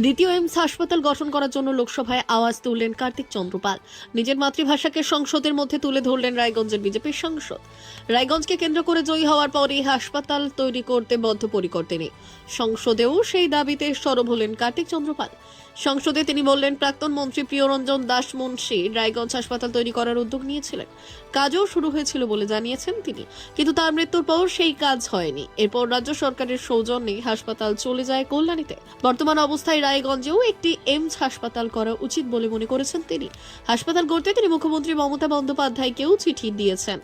দ্বিতীয় এইমস হাসপাতাল গঠন করার জন্য লোকসভায় আওয়াজ তুললেন কার্তিক চন্দ্রপাল। নিজের মাতৃভাষাকে সংসদের মধ্যে তুলে ধরলেন রায়গঞ্জের বিজেপির সাংসদ। রায়গঞ্জকে কেন্দ্র করে জয়ী হওয়ার পরই হাসপাতাল তৈরি করতে বদ্ধপরিকর তিনি। সংসদেও সেই দাবিতে সরব হলেন কার্তিক চন্দ্রপাল। সংসদে তিনি বললেন, প্রাক্তন মন্ত্রী প্রিয়রঞ্জন দাস মুন্সি রায়গঞ্জ হাসপাতাল তৈরি করার উদ্যোগ নিয়েছিলেন। কাজও শুরু হয়েছিল বলে জানিয়েছেন তিনি, কিন্তু তার মৃত্যুর পর সেই কাজ হয়নি। এরপর রাজ্য সরকারের সৌজন্যে হাসপাতাল চলে যায় কল্যাণীতে। বর্তমান অবস্থায় রায়গঞ্জেও একটি এইমস হাসপাতাল করা উচিত বলে মনে করেছেন তিনি। হাসপাতাল গড়তে তিনি মুখ্যমন্ত্রী মমতা বন্দ্যোপাধ্যায়কেও চিঠি দিয়েছেন।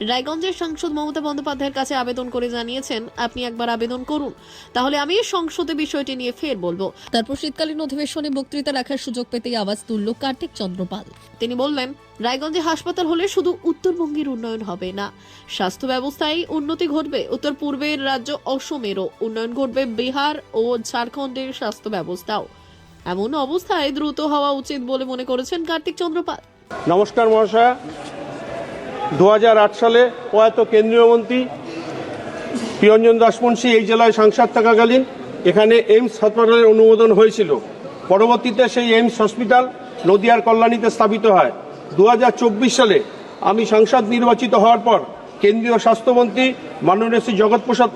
রায়গঞ্জের সাংসদ মমতা বন্দ্যোপাধ্যায়ের কাছে আবেদন করে জানিয়েছেন, আপনি একবার আবেদন করুন, তাহলে আমি সংসদে বিষয়টি নিয়ে ফের বলবো। তারপর শীতকালীন অধিবেশনে বক্তৃতা রাখার সুযোগ পেতেই আওয়াজ তুলল কার্তিক চন্দ্রপাল। তিনি বললেন, রায়গঞ্জে হাসপাতাল হলে শুধু উত্তরবঙ্গের উন্নয়ন হবে না, স্বাস্থ্য ব্যবস্থায় উন্নতি ঘটবে, উত্তর পূর্বের রাজ্য অসমেরও উন্নয়ন ঘটবে, বিহার ও ঝাড়খণ্ডের স্বাস্থ্য ব্যবস্থাও এমন অবস্থায় দ্রুত হওয়া উচিত বলে মনে করেছেন কার্তিক চন্দ্রপাল। নমস্কার মহাশয়, 2008 সালে প্রয়াত কেন্দ্রীয় মন্ত্রী প্রিয়রঞ্জন দাস মুন্সি এই জেলায় সাংসদ থাকাকালীন এখানে এইমস হাসপাতালের অনুমোদন হয়েছিল। পরবর্তীতে সেই এইমস হসপিটাল নদিয়ার কল্যাণীতে স্থাপিত হয়। 2024 সালে আমি সাংসদ নির্বাচিত হওয়ার পর কেন্দ্রীয় স্বাস্থ্যমন্ত্রী মাননীয় শ্রী জগৎপ্রসাদ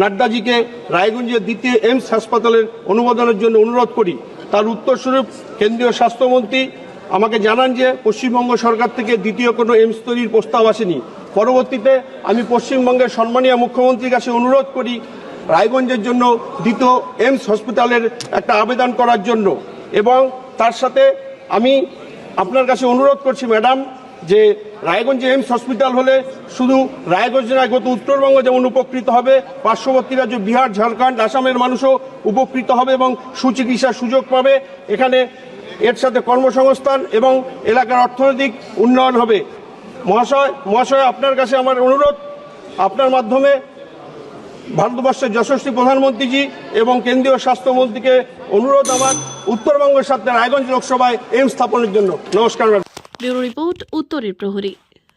নাড্ডাজিকে রায়গঞ্জের দ্বিতীয় এইমস হাসপাতালের অনুমোদনের জন্য অনুরোধ করি। তার উত্তরস্বরূপ কেন্দ্রীয় স্বাস্থ্যমন্ত্রী আমাকে জানান যে পশ্চিমবঙ্গ সরকার থেকে দ্বিতীয় কোনো এইমস তৈরির প্রস্তাব আসেনি। পরবর্তীতে আমি পশ্চিমবঙ্গের সম্মানীয় মুখ্যমন্ত্রীর কাছে অনুরোধ করি রায়গঞ্জের জন্য দ্বিতীয় এইমস হসপিটালের একটা আবেদন করার জন্য, এবং তার সাথে আমি আপনার কাছে অনুরোধ করছি ম্যাডাম, যে রায়গঞ্জে এইমস হসপিটাল হলে শুধু রায়গঞ্জ নয়, গত উত্তরবঙ্গ যেমন উপকৃত হবে, পার্শ্ববর্তী রাজ্য বিহার, ঝাড়খণ্ড, আসামের মানুষও উপকৃত হবে এবং সুচিকিৎসার সুযোগ পাবে। এখানে এর সাথে কর্মসংস্থান এবং এলাকার অর্থনৈতিক উন্নয়ন হবে। মহাশয় আপনার কাছে আমার অনুরোধ, আপনার মাধ্যমে ভারতবর্ষের যশস্বী প্রধানমন্ত্রীজি এবং কেন্দ্রীয় স্বাস্থ্যমন্ত্রীকে অনুরোধ আমার উত্তরবঙ্গের সাথে রায়গঞ্জ লোকসভায় এইমস স্থাপনের জন্য। নমস্কার। ব্যুরো রিপোর্ট, উত্তরের প্রহরী।